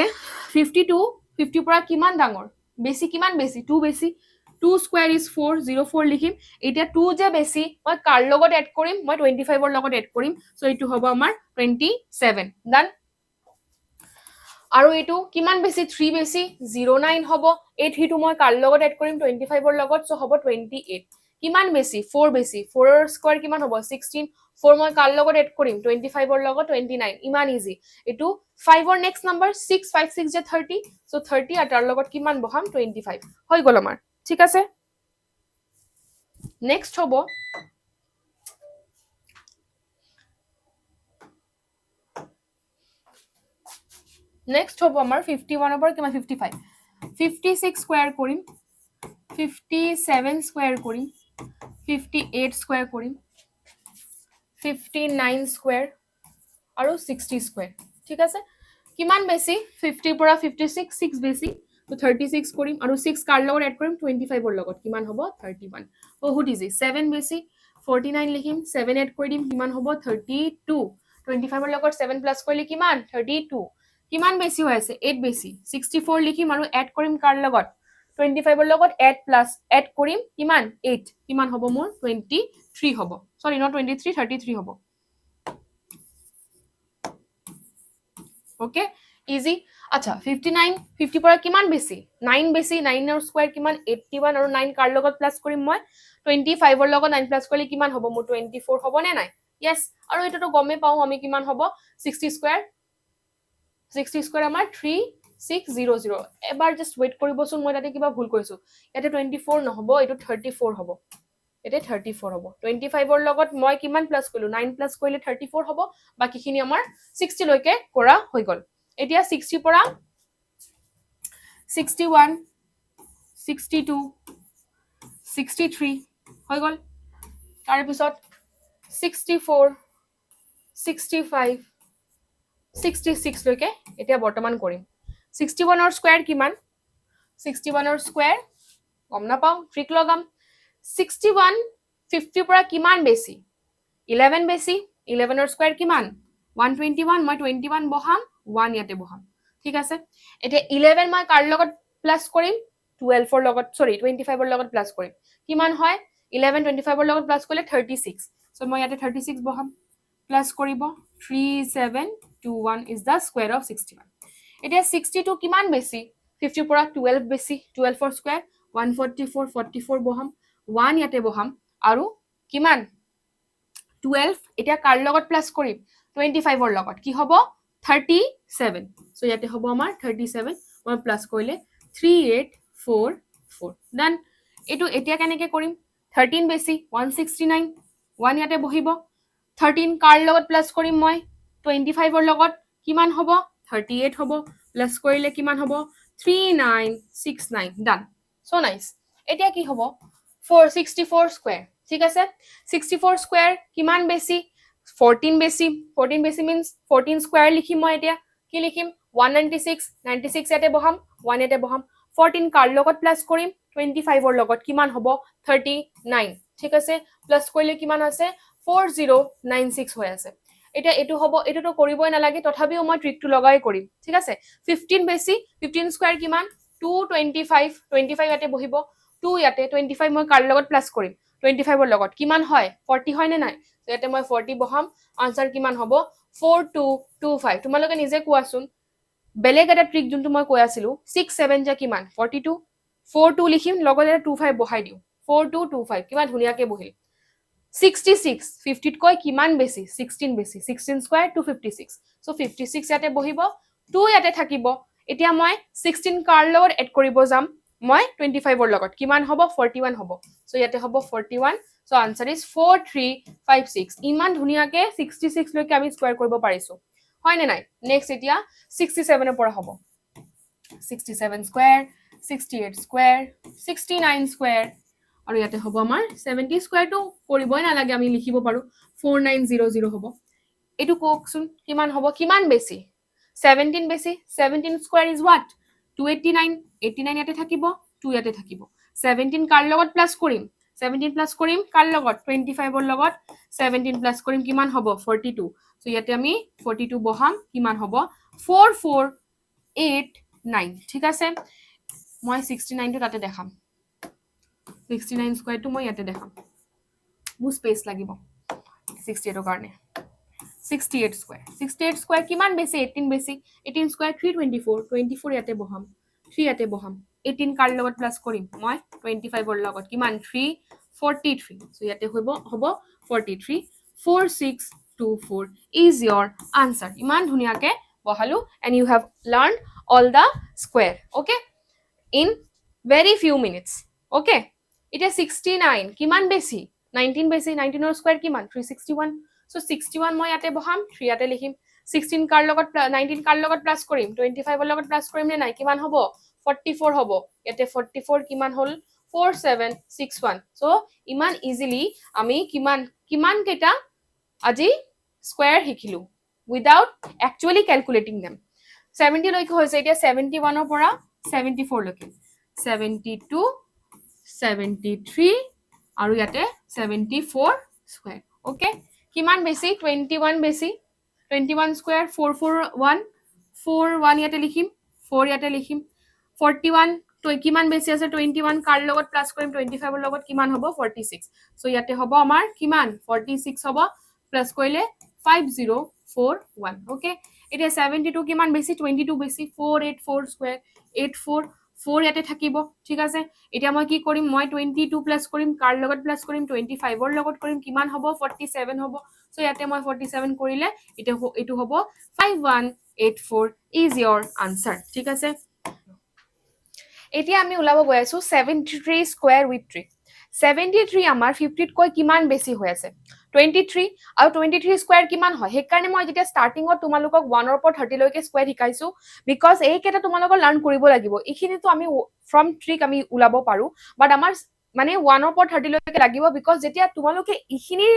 52 50 পৰা কিমান ডাঙৰ বেছি কিমান বেছি 2 বেছি 2 স্কয়াৰ ইজ 4 04 লিখিম এতিয়া 2 যে বেছি মই কাৰ লগত এড কৰিম মই 25 ৰ লগত এড কৰিম সো এটো হ'ব আমাৰ 27 ডান আৰু এটো কিমান বেছি 3 বেছি 09 হ'ব এই 3 টো মই কাৰ লগত এড কৰিম 25 ৰ লগত সো হ'ব 28 কিমান বেছি 4 বেছি 4 ৰ স্কয়াৰ কিমান হ'ব 16 4 মই কাৰ লগত এড কৰিম 25 ৰ লগত 29 ইমান ইজি এটো 5 ৰ নেক্সট নাম্বাৰ 6 5 6 যে 30 সো 30 আৰু তাৰ লগত কিমান বহাম 25 হৈ গল আমাৰ ঠিক আছে নেক্সট হ'ব নেক্সট হ'ব আমাৰ 51 ৰ পৰা কিমান 55 56 স্কয়াৰ কৰিম 57 স্কয়াৰ কৰিম 58 স্কয়াৰ কৰিম 59 স্কয়াৰ আৰু 60 স্কয়াৰ ঠিক আছে কিমান বেছি 50 পৰা 56 6 বেছি তো 36 কৰিম আৰু 6 কাৰ লগত এড কৰিম 25 ৰ লগত কিমান হ'ব 31 বহুত ইজি 7 বেছি 49 লিখিম 7 এড কৰি দিম কিমান হ'ব 32 25 ৰ লগত 7 প্লাস কৰিলে কিমান 32 কিমান বেছি হৈ আছে 8 বেছি 64 লিখিম আৰু এড কৰিম কাৰ লগত 25 ৰ লগত এড কৰিম কিমান 8 কিমান হ'ব মোৰ 23 হ'ব সৰি ন 23 33 হ'ব ওকে ইজি আচ্ছা 59 50 পৰা কিমান বেছি 9 বেছি 9 ৰ স্কয়াৰ কিমান 81 আৰু 9 কাৰ লগত প্লাস কৰিম মই 25 ৰ লগত 9 প্লাস কৰিলে কিমান হ'ব মোৰ 24 হ'ব নে নাই yes আৰু এটাটো গমে পাও আমি কিমান হ'ব 60 স্কয়াৰ আমাৰ 3600 এবাৰ জাস্ট ওয়েট কৰিবচোন মই তাতে কিবা ভুল কৰিছো ইয়াতে 24 নহব এটো 34 হ'ব এতে 34 হ'ব 25 ৰ লগত মই কিমান প্লাস কৰিলো 9 প্লাস কৰিলে 34 হ'ব বাকিখিনি আমাৰ 60 লৈকে কৰা হৈ গল এতিয়া 60 পৰা 61 62 63 হৈ গ'ল তাৰ পিছত 64 65 66 লৈকে এতিয়া বৰ্তমান কৰিম 61 ৰ স্কয়াৰ কিমান 61 ৰ স্কয়াৰ গম নাপাও ট্ৰিক লগাম 61 50 পৰা কিমান বেছি 11 বেছি 11 ৰ স্কয়াৰ কিমান 121 মই 21 বহাম 1 ইয়াতে বহাম ঠিক আছে এতিয়া 11 মই কাৰ লগত প্লাস কৰিম 12 ৰ লগত সৰি 25 ৰ লগত প্লাস কৰিম কিমান হয় 11 25 ৰ লগত প্লাস কৰিলে 36 সো মই ইয়াতে 36 বহাম প্লাস কৰিব 3721 is the square of 61 এতিয়া 62 কিমান বেছি 50 পৰা 12 বেছি 12 ৰ স্কয়াৰ 144 44 বহাম 1 ইয়াতে বহাম আৰু কিমান 12 এতিয়া কাৰ লগত প্লাস কৰিম 25 ৰ লগত কি হ'ব 37 সো ইয়াতে হ'ব আমাৰ 37 মই প্লাস কৰিলে 3844 ডান এটো এতিয়া কেনেকে কৰিম 13 বেছি 169 1 ইয়াতে বহিব 13 কাৰ লগত প্লাস কৰিম মই 25 ৰ লগত কিমান হ'ব 38 হ'ব প্লাস কৰিলে কিমান হ'ব 3969 ডান সো নাইস এতিয়া কি হ'ব 464 স্কয়াৰ ঠিক আছে 64 স্কয়াৰ কিমান বেছি 14 বেছি 14 বেছি means 14 স্কয়াৰ লিখিম মই এতিয়া কি লিখিম 196 96 ইয়াতে বহাম 1 ইয়াতে বহাম 14 কাৰ লগত প্লাস কৰিম 25 ৰ লগত কিমান হ'ব 39 ঠিক আছে প্লাস কৰিলে কিমান আছে 4096 হৈ আছে এতিয়া এটো হ'ব এটোটো কৰিবই নালাগে তথাপিও মই ট্ৰিকটো লগাই কৰিম ঠিক আছে 15 বেছি 15 স্কয়াৰ কিমান 225 25 ইয়াতে বহিব 2 ইয়াতে 25 মই কাৰ লগত প্লাস কৰিম 25 ৰ লগত কিমান হয় 40 হয় নে নাই ইয়াতে মই 40 বহাম আনসাৰ কিমান হ'ব 4225 তোমালোকে নিজে কোৱাচোন বেলেগ এটা ট্ৰিক যোনটো মই কৈ আছিলো 6 7 যা কিমান 42 42 লিখিম লগতে 25 বহাই দিও 4225 কিমান ধুনিয়াকে বহিল 66 50 ত কৈ কিমান বেছি 16 বেছি 16 স্কয়াৰ 256 সো 56 ইয়াতে বহিব 2 ইয়াতে থাকিব এতিয়া মই 16 কাৰ লগত এড কৰিব যাম মই 25 ৰ লগত কিমান হ'ব 41 হ'ব সো ইয়াতে হ'ব 41 সো আনসাৰ ইজ 4356 ইমান ধুনিয়াকে 66 লৈকে আমি স্কয়াৰ কৰিব পাৰিছো হয় নে নাই নেক্সট এতিয়া 67 ৰ পৰা হ'ব 67 স্কয়াৰ 68 স্কয়াৰ 69 স্কয়াৰ আৰু ইয়াতে হ'ব আমাৰ 70 স্কয়াৰটো কৰিবই নালাগে আমি লিখিব পাৰো 4900 হ'ব এটো কোকচোন কিমান হ'ব কিমান বেছি 17 বেছি 17 স্কয়াৰ ইজ what 289 89 ইয়াতে থাকিব 2 ইয়াতে থাকিব 17 কাৰ লগত প্লাস কৰিম 17 প্লাস কৰিম কাৰ লগত 25 ৰ লগত 17 প্লাস কৰিম কিমান হ'ব 42 সো ইয়াতে আমি 42 বহাম কিমান হ'ব 4489 ঠিক আছে মই 69 টো তাতে দেখাম 69 স্কয়াৰ টো মই ইয়াতে দেখাম মু স্পেস লাগিব 68 ৰ কাৰণে 68 স্কয়াৰ কিমান বেছি 18 বেছি 18 স্কয়াৰ 324 24 ইয়াতে বহাম 3 ইয়াতে বহাম 18 কাৰ লগত প্লাস কৰিম মই 25 ৰ লগত কিমান 343 সো ইয়াতে হ'ব 43 4624 is your answer ইমান ধুনিয়াকে বহালো and you have learned all the square okay in very few minutes okay এটা 69 কিমান বেছি 19 বেছি 19 ৰ স্কয়াৰ কিমান 361 সো 61 মই ইয়াতে বহাম 3 ইয়াতে লিখিম 16 কাৰ লগত 19 কাৰ লগত প্লাস কৰিম 25 ৰ লগত প্লাস কৰিম নে নাই কিমান হ'ব 44 হ'ব ইয়াতে 44 কিমান হল 4761 সো ইমান ইজিলি আমি কিমান কেটা আজি স্কয়াৰ শিকিলো without actually calculating them 70 লৈকে হৈছে এতিয়া 71 ৰ পৰা 74 লৈকে 72 73 আৰু ইয়াতে 74 স্কয়াৰ ওকে কিমান বেছি 21 বেছি 21 স্কয়াৰ 441 41 ইয়াতে লিখিম 4 ইয়াতে লিখিম 41 তো কিমান বেছি আছে 21 কাৰ লগত প্লাস কৰিম 25 ৰ লগত কিমান হ'ব 46 সো ইয়াতে হ'ব আমাৰ কিমান 46 হ'ব প্লাস কৰিলে 5041 ওকে এতিয়া 72 কিমান বেছি 22 বেছি 484 স্কয়াৰ 84 4 ইয়াতে থাকিব ঠিক আছে এতিয়া মই কি কৰিম মই 22 প্লাস কৰিম কাৰ লগত প্লাস কৰিম 25 ৰ লগত কৰিম কিমান হ'ব 47 হ'ব সো ইয়াতে মই 47 কৰিলে এটো হ'ব 5184 is your answer ঠিক আছে এতিয়া আমি উলাব গৈ আছো 73 স্কয়াৰ উইথ 3 73 আমাৰ 50 ত কৈ কিমান বেছি হৈ আছে 23 আৰু 23 স্কয়াৰ কিমান হয় হেকাৰণে মই যেতিয়া ষ্টাৰ্টিংত তোমালোকক 1 ৰ পৰা 30 লৈকে স্কয়াৰ শিকাইছো বিকজ এই কেটা তোমালোকক লাৰ্ন কৰিব লাগিব ইখিনিটো আমি ফ্ৰম ট্ৰিক আমি উলাব পাৰো বাট আমাৰ মানে 1 ৰ পৰা 30 লৈকে লাগিব বিকজ যেতিয়া তোমালোকে ইখিনি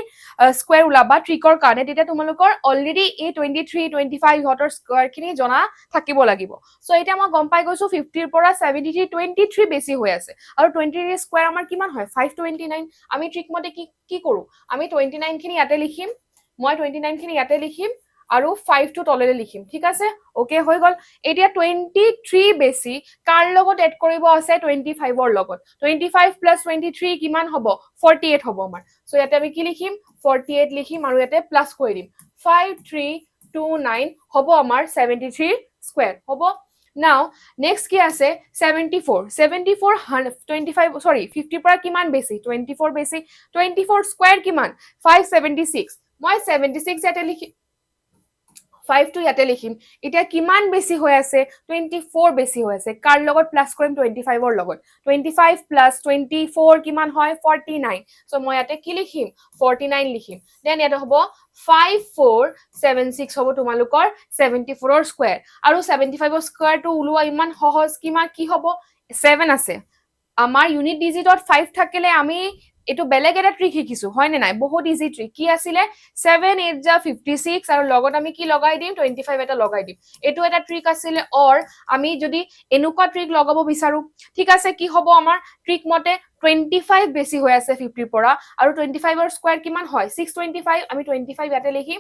স্কয়াৰ উলাবা ট্ৰিকৰ কাৰণে তেতিয়া তোমালোকৰ অলৰেডি এই 23 25 হটৰ স্কয়াৰ খিনি জনা থাকিব লাগিব সো এটা মই গম পাই গৈছো 50 ৰ পৰা 73 23 বেছি হৈ আছে আৰু 23 স্কয়াৰ আমাৰ কিমান হয় 529 আমি ট্ৰিক মতে কি কৰো আমি 29 খিনি ইয়াতে লিখিম মই 29 খিনি ইয়াতে লিখিম আৰু 5 টো তললে লিখিম ঠিক আছে ওকে হৈ গল এতিয়া 23 বেছি কাৰ লগত এড কৰিব আছে 25 ৰ লগত 25 প্লাস 23 কিমান হ'ব 48 হ'ব আমাৰ সো ইয়াতে আমি কি লিখিম 48 লিখিম আৰু ইয়াতে প্লাস কৰি দিম 5329 হ'ব আমাৰ 73 স্কয়াৰ হ'ব Now, next কি আছে 74 25 sorry 50 পৰা কিমান বেছি 24 বেছি 24 স্কয়াৰ কিমান 576 মই 76 ইয়াতে লিখি 5 টো ইয়াতে লিখিম এতিয়া কিমান বেছি হৈ আছে 24 বেছি হৈ আছে কাৰ লগত প্লাস কৰিম 25 ৰ লগত 25 প্লাস 24 কিমান হয় 49 সো মই ইয়াতে কি লিখিম 49 লিখিম দেন ইয়াতে হ'ব 5476 হ'ব তোমালোকৰ 74 ৰ স্কয়াৰ আৰু 75 ৰ স্কয়াৰ টো উলোৱা ইমান সহজ কিমান কি হ'ব 7 আছে আমাৰ ইউনিট ডিজিটত 5 থাকিলে আমি এটো বেলেগ এটা ট্ৰিক শিকিছো হয় নে নাই বহুত ইজি ট্ৰিক কি আছিল 7 8 যা 56 আৰু লগত আমি কি লগাই দিম 25 এটা লগাই দিম এটো এটা ট্ৰিক আছিল অৰ আমি যদি এনুকা ট্ৰিক লগাব বিচাৰো ঠিক আছে কি হ'ব আমাৰ ট্ৰিক মতে 25 বেছি হৈ আছে 50 পৰা আৰু 25 ৰ স্কয়াৰ কিমান হয় 625 আমি 25 ইয়াতে লিখিম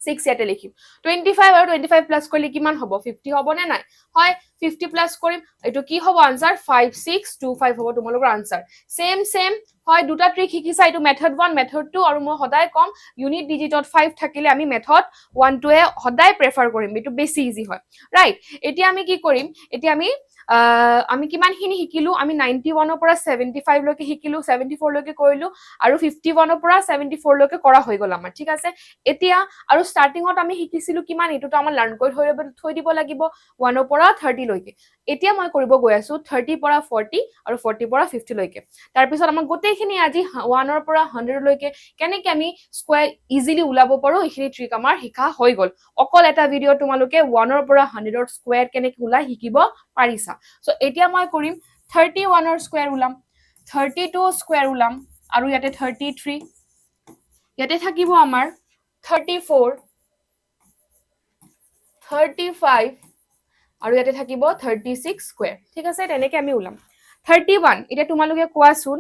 6 ইয়াতে লিখিম 25 আৰু 25 প্লাস কৰিলে কিমান হ'ব 50 হ'ব নে নাই হয় 50 প্লাস কৰিম এটো কি হ'ব আনসাৰ 5625 হ'ব তোমালোকৰ আনসাৰ সেম হয় দুটা ট্ৰিক শিকিছা এটো মেথড 1 মেথড 2 আৰু মই সদায় কম ইউনিট ডিজিটত 5 থাকিলে আমি মেথড 1 2 এ সদায় প্ৰেফাৰ কৰিম এটো বেছি ইজি হয় ৰাইট এতিয়া আমি কি কৰিম এতিয়া আমি কিমানখিনি শিকিলো আমি 91 ৰ পৰা 75 লৈকে শিকিলো 74 লৈকে কৰিলো আৰু 51 ৰ পৰা 74 লৈকে কৰা হৈ গল আমাৰ ঠিক আছে এতিয়া আৰু ষ্টাৰ্টিংত আমি শিকিছিলো কিমান এটোটো আমাৰ লাৰ্ন কৰি থৈ দিব লাগিব 1 ৰ পৰা 30 লৈকে এতিয়া মই কৰিব গৈ আছো 30 পৰা 40 আৰু 40 পৰা 50 লৈকে তাৰ পিছত আমাৰ গোটেইখিনি আজি 1 ৰ পৰা 100 লৈকে কেনেকৈ আমি স্কয়াৰ ইজিলি উলাব পাৰো এইখিনি ট্ৰিক আমাৰ শিকা হৈ গল অকল এটা ভিডিও তোমালোকে 1 ৰ পৰা 100 ৰ স্কয়াৰ কেনেকৈ উলাই শিকিব পাৰিছা সো এতিয়া মই কৰিম 31 ৰ স্কয়াৰ উলাম 32 স্কয়াৰ উলাম আৰু ইয়াতে 33 ইয়াতে থাকিব আমাৰ 34 35 আৰু ইয়াতে থাকিব 36 স্কয়াৰ ঠিক আছে তেনেকৈ আমি উলাম 31 এটা তোমালোকে কোৱাছোন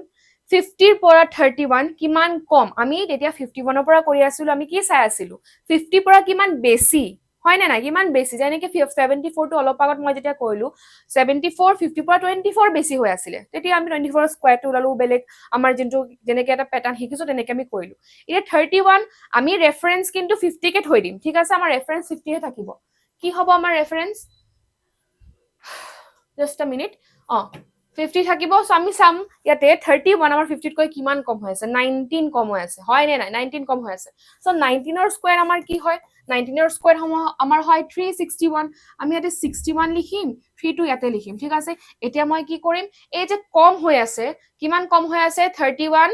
50 ৰ পৰা 31 কিমান কম আমি তেতিয়া 51 ৰ পৰা কৰি আছিল আমি কি চাই আছিল 50 পৰা কিমান বেছি হয় না না কিমান বেছি যেনেকৈ 74 টো অলপ আগত মই যেতিয়া কইলো 74 50 পৰা 24 বেছি হৈ আছিল তেতিয়া আমি 24 ৰ স্কয়াৰ টো উলালো বেলেগ আমাৰ জিনটো যেনেকৈ এটা প্যাটাৰ্ন শিকিছো তেনেকৈ আমি কইলো এটা 31 আমি ৰেফাৰেন্স কিন্তু 50 কে থৈ দিম ঠিক আছে আমাৰ ৰেফাৰেন্স 50 হে থাকিব কি হ'ব আমাৰ ৰেফাৰেন্স just a minute 50 থাকিব সো আমি সাম ইয়াতে 31 আমাৰ 50 কৈ কিমান কম হৈ আছে 19 কম হৈ আছে হয় নে নাই 19 কম হৈ আছে সো 19 ৰ স্কয়াৰ আমাৰ কি হয় 19 ৰ স্কয়াৰ আমাৰ হয় 361 আমি ইয়াতে 61 লিখিম 3 টো ইয়াতে লিখিম ঠিক আছে এতিয়া মই কি কৰিম এই যে কম হৈ আছে কিমান কম হৈ আছে 31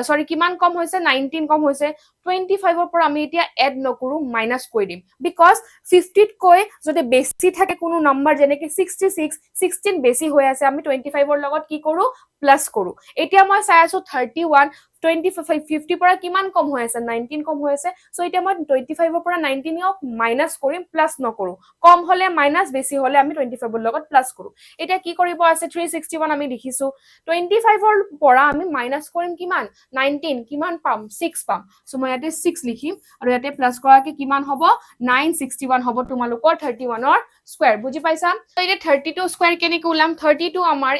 সৰি কিমান কম হৈছে 19 কম হৈছে 25 ৰ পৰা আমি এতিয়া এড নকৰো মাইনাস কৰি দিম বিকজ 50 ত কৈ যদি বেছি থাকে কোনো নাম্বাৰ যেনেকৈ 66 16 বেছি হৈ আছে আমি 25 ৰ লগত কি কৰো প্লাস কৰো এতিয়া মই চাই আছো 31 25 50 পৰা কিমান কম হৈ আছে 19 কম হৈ আছে সো এতিয়া মই 25 ৰ পৰা 19 ক মাইনাস কৰিম প্লাস নকৰো কম হলে মাইনাস বেছি হলে আমি 25 ৰ লগত প্লাস কৰো এতিয়া কি কৰিব আছে 361 আমি লিখিছো 25 ৰ পৰা আমি মাইনাস কৰিম কিমান 19 কিমান পাম 6 পাম সো মই ইয়াতে 6 লিখিম আৰু ইয়াতে প্লাস কৰাকে কিমান হ'ব 961 হ'ব তোমালোকৰ 31 ৰ স্কয়াৰ বুজি পাইছা তো এতিয়া 32 স্কয়াৰ কেনেকৈ উলাম 32 আমাৰ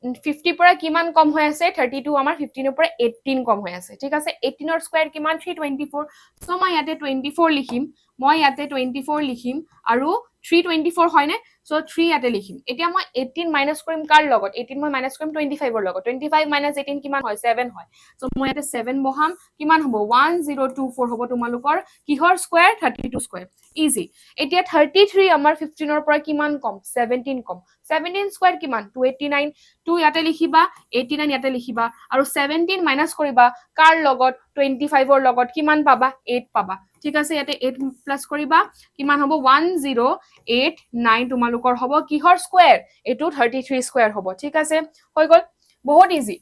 50 পৰা কিমান কম হৈ আছে 32 আমাৰ 15 পৰা 18 কম হৈ আছে ঠিক আছে 18 ৰ স্কয়াৰ কিমান 324 সো মই ইয়াতে 24 লিখিম মই ইয়াতে 24 লিখিম আৰু 324 হয়নে সো 3 ইয়াতে লিখিম এতিয়া মই 18 মাইনাস কৰিম কাৰ লগত 18 মই মাইনাস কৰিম 25 ৰ লগত 25 মাইনাস 18 কিমান হয় 7 হয় সো মই ইয়াতে 7 বহাম কিমান হ'ব 1024 হ'ব তোমালোকৰ কিহৰ স্কয়াৰ 32 স্কয়াৰ ইজি এতিয়া 33 আমাৰ 15 ৰ পৰা কিমান কম 17 কম 17 স্কয়াৰ কিমান 289 2 ইয়াতে লিখিবা 89 ইয়াতে লিখিবা আৰু 17 মাইনাস কৰিবা কাৰ লগত 25 ৰ লগত কিমান পাবা 8 পাবা ঠিক আছে ইয়াতে 8 প্লাস কৰিবা কিমান হ'ব 1089 তোমালোকৰ হ'ব কিহৰ স্কয়াৰ এটো 33 স্কয়াৰ হ'ব ঠিক আছে হৈ গল বহুত ইজি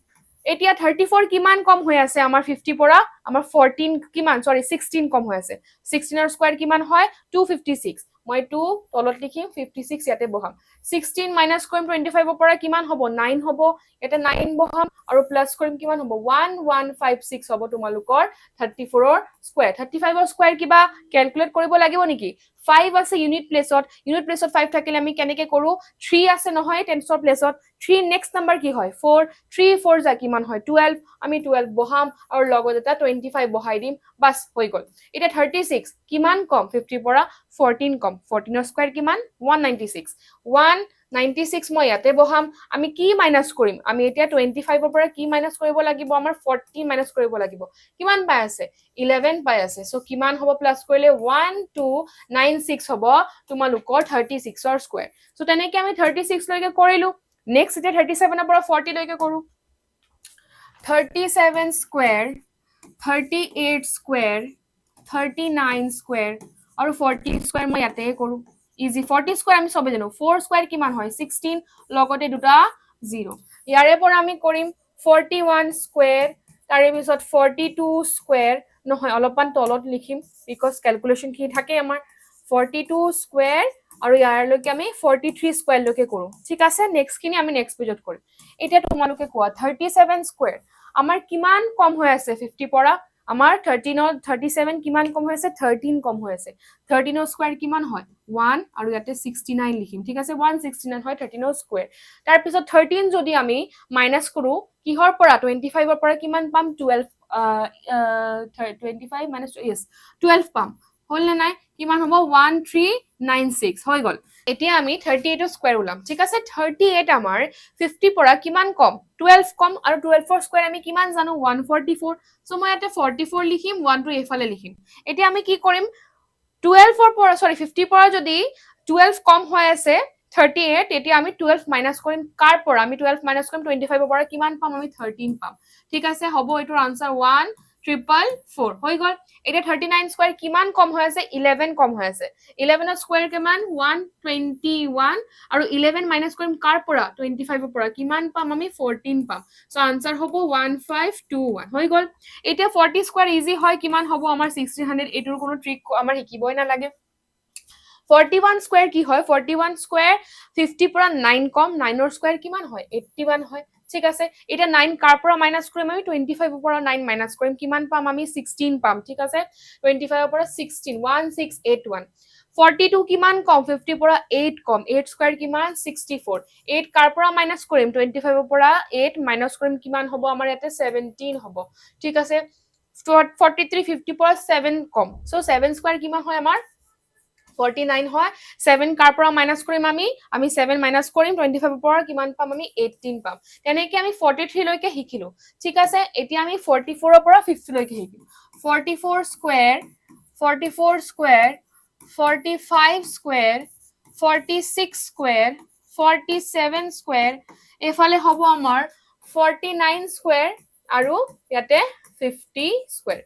এতিয়া 34 কিমান কম হৈ আছে আমাৰ 50 পৰা আমাৰ 14 কিমান সৰি 16 কম হৈ আছে 16 ৰ স্কয়াৰ কিমান হয় 256 মই 2 তলত লিখিম 56 ইয়াতে বহাম 16 মাইনাস কৰিম 25 ৰ পৰা কিমান হ'ব 9 হ'ব এটা 9 বহাম আৰু প্লাস কৰিম কিমান হ'ব 1156 হ'ব তোমালোকৰ 34 ৰ স্কয়াৰ 35 ৰ স্কয়াৰ কিবা ক্যালকুলেট কৰিব লাগিব নেকি 5 আছে ইউনিট প্লেসত 5 থাকিলে আমি কেনেকে কৰো 3 আছে নহয় টেন্সৰ প্লেসত 3 নেক্সট নাম্বাৰ কি হয় 4 3 4 যা কিমান হয় 12 আমি 12 বহাম আৰু লগত এটা 25 বহাই দিম বাস হৈ গল এটা 36 কিমান কম 50 পৰা 14 কম 14 ৰ স্কয়াৰ কিমান 196 মই ইয়াতে বহাম আমি কি মাইনাস কৰিম আমি এতিয়া 25 ৰ পৰা কি মাইনাস কৰিব লাগিব আমাৰ 40 মাইনাস কৰিব লাগিব কিমান পাই আছে 11 পাই আছে সো কিমান হ'ব প্লাস কৰিলে 1296 হ'ব তোমালোকৰ 36 ৰ স্কয়াৰ সো তেনেকৈ আমি 36 লৈকে কৰিলো নেক্সট এটা 37 ৰ পৰা 40 লৈকে কৰো 37 স্কয়াৰ 38 স্কয়াৰ 39 স্কয়াৰ আৰু 40 স্কয়াৰ মই ইয়াতে কৰো ইজি 40 স্কয়াৰ আমি সবে জানো 4 স্কয়াৰ কিমান হয় 16 লগতে দুটা 0 ইয়াৰে পৰা আমি কৰিম 41 স্কয়াৰ তাৰে পিছত 42 স্কয়াৰ নহয় অলপমান তলত লিখিম বিকজ ক্যালকুলেশন কি থাকে আমাৰ 42 স্কয়াৰ আৰু ইয়াৰলৈকে আমি 43 স্কয়াৰ লৈকে কৰো ঠিক আছে নেক্সট কিনি আমি নেক্সট পেজত কৰিম এতিয়া তোমালোকে কোৱা 37 স্কয়াৰ আমাৰ কিমান কম হৈ আছে 50 পৰা আমাৰ 13 37 কিমান কম হৈ আছে 13 কম হৈ আছে 13 ৰ স্কয়াৰ কিমান হয় 1 আৰু ইয়াতে 69 লিখিম ঠিক আছে 169 হয় 13 ৰ স্কয়াৰ তাৰ পিছত 13 যদি আমি মাইনাস কৰো কিহৰ পৰা 25 ৰ পৰা কিমান পাম 12 25 minus yes 12 পাম হল না নাই কিমান হ'ব 1396 হৈ গল এতিয়া আমি 38 ৰ স্কয়াৰ উলাম ঠিক আছে 38 আমাৰ 50 পৰা কিমান কম 12 কম আৰু 12 ৰ স্কয়াৰ আমি কিমান জানো 144 সো মই ইয়াতে 44 লিখিম 1 টো এফালে লিখিম এতিয়া আমি কি কৰিম 12 ৰ পৰা সৰি 50 পৰা যদি 12 কম হৈ আছে 38 এতিয়া আমি 12 মাইনাস কৰিম কাৰ পৰা আমি 12 মাইনাস কৰিম 25 ৰ পৰা কিমান পাম আমি 13 পাম ঠিক আছে হ'ব এটোৰ আনসাৰ 1444 হৈ গল এটা 39 স্কয়াৰ কিমান কম হৈ আছে 11 কম হৈ আছে 11 ৰ স্কয়াৰ কিমান 121 আৰু 11 মাইনাস কৰিম কাৰ পৰা 25 ৰ পৰা কিমান পাম আমি 14 পাম সো আনসাৰ হ'ব 1521 হৈ গল এতিয়া 40 স্কয়াৰ ইজি হয় কিমান হ'ব আমাৰ 1600 এটোৰ কোনো ট্ৰিক আমাৰ শিকিবই না লাগে 41 স্কয়াৰ কি হয় 41 স্কয়াৰ 50 পৰা 9 কম 9 ৰ স্কয়াৰ কিমান হয় 81 হয় ঠিক আছে এটা 9 কাৰ পৰা মাইনাস কৰিম আমি 25 ৰ পৰা 9 মাইনাস কৰিম কিমান পাম আমি 16 পাম ঠিক আছে 25 ৰ পৰা 16 1681 42 কিমান কম 50 পৰা 8 কম 8 স্কয়াৰ কিমান 64 8 কাৰ পৰা মাইনাস কৰিম 25 ৰ পৰা 8 মাইনাস কৰিম কিমান হ'ব আমাৰ ইয়াতে 17 হ'ব ঠিক আছে 43 50 পৰা 7 কম সো 7 স্কয়াৰ কিমান হয় আমাৰ 49 হয় 7 কাৰ পৰা মাইনাস কৰিম আমি 7 মাইনাস কৰিম 25 ৰ পৰা কিমান পাম আমি 18 পাম তেনেকৈ আমি 43 লৈকে শিকিলো ঠিক আছে এতিয়া আমি 44 ৰ পৰা 50 লৈকে শিকিম 44 স্কয়াৰ 45 স্কয়াৰ 46 স্কয়াৰ 47 স্কয়াৰ এফালে হ'ব আমাৰ 49 স্কয়াৰ আৰু ইয়াতে 50 স্কয়াৰ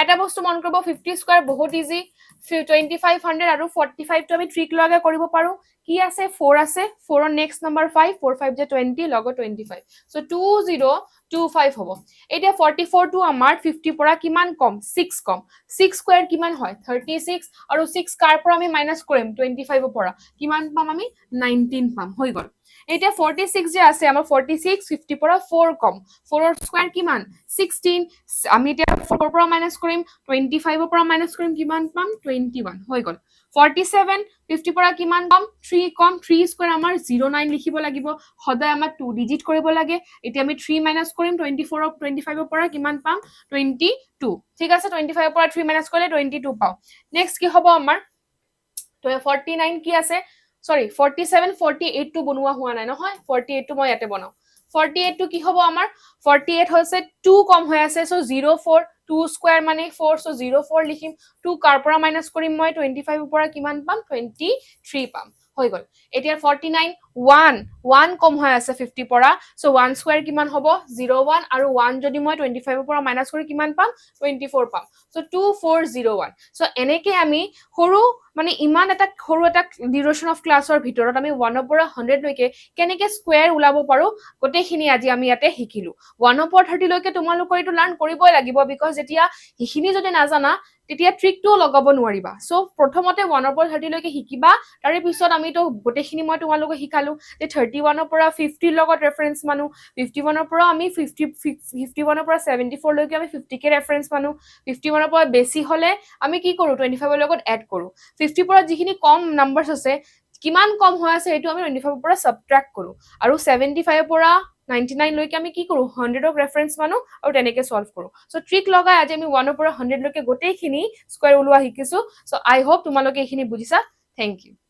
এটা বস্তু মন কৰিব 50 স্কয়াৰ বহুত ইজি 2500 আৰু 45 টো আমি ট্ৰিক লগাই কৰিব পাৰো কি আছে 4 আছে 4 ৰ নেক্সট নাম্বাৰ 5 4 5 যে 20 লগত 25 সো 2025 হ'ব এতিয়া 44 টো আমাৰ 50 পৰা কিমান কম 6 কম 6 স্কয়াৰ কিমান হয় 36 আৰু 6 কাৰ পৰা আমি মাইনাস কৰিম 25 ৰ পৰা কিমান পাম আমি 19 পাম হৈ গল এতিয়া 46 যে আছে আমাৰ 46 50 পৰা 4 কম 4 ৰ স্কয়াৰ কিমান 16 আমি এতিয়া 4 পৰা মাইনাস কৰিম 25 ৰ পৰা মাইনাস কৰিম কিমান পাম 21 হৈ গল 47 50 পৰা কিমান কম 3 কম 3 স্কয়াৰ আমাৰ 09 লিখিব লাগিব সদায় আমাৰ 2 ডিজিট কৰিব লাগে এতিয়া আমি 3 মাইনাস কৰিম 24 ৰ 25 ৰ পৰা কিমান পাম 22 ঠিক আছে 25 ৰ পৰা 3 মাইনাস কৰিলে 22 পাও নেক্সট কি হ'ব আমাৰ তো 49 কি আছে সৰি 47 48 টো বনোৱা হোৱা নাই নহয় 48 টো মই ইয়াতে বনাও 48 টো কি হ'ব আমাৰ 48 হৈছে 2 কম হৈ আছে সো 04 2 স্কয়াৰ মানে 4 সো 04 লিখিম 2 কাৰ পৰা মাইনাস কৰিম মই 25 ৰ পৰা কিমান পাম 23 পাম হৈ গল এতিয়া 49 1 1 কম হৈ আছে 50 পৰা সো 1 স্কয়াৰ কিমান হ'ব 01 আৰু 1 যদি মই 25 ৰ পৰা মাইনাস কৰি কিমান পাম 24 পাম সো 2401 সো এনেকে আমি সৰু মানে ইমান এটা সৰু এটা ডিউৰেশ্যন অফ ক্লাছৰ ভিতৰত আমি 1 ৰ পৰা 100 লৈকে কেনেকে স্কয়াৰ ওলাব পাৰো গোটেইখিনি আজি আমি ইয়াতে শিকিলো 1 ৰ পৰা 30 লৈকে তোমালোকৰ এইটো লাৰ্ন কৰিবই লাগিব বিকজ যেতিয়া হিখিনি যদি নাজানা তেতিয়া ট্ৰিকটোও লগাব নোৱাৰিবা সো প্ৰথমতে 1 ৰ পৰা 30 লৈকে শিকিবা তাৰে পিছত আমি তো গোটেইখিনি মই তোমালোকক শিকালো যে 31 ৰ পৰা 50 লগত ৰেফাৰেন্স মানো 51 ৰ পৰা আমি 51 ৰ পৰা 74 লৈকে আমি 50 কে ৰেফাৰেন্স মানো 51 ৰ পৰা বেছি হলে আমি কি কৰো 25 ৰ লগত এড কৰো 50 পৰা যিখিনি কম নাম্বাৰছ আছে কিমান কম হৈ আছে এটো আমি 25 ৰ পৰা সাবট্ৰাক্ট কৰো আৰু 75 ৰ পৰা 99 লৈকে আমি কি কৰো 100 ক ৰেফাৰেন্স মানো আৰু তেনেকে সলভ কৰো সো ট্ৰিক লগাই আজি আমি 1 ৰ পৰা 100 লৈকে গোটেইখিনি স্কয়াৰ ওলোৱা শিকিছো সো আই হোপ তোমালোকে এইখিনি বুজিছা থ্যাংক ইউ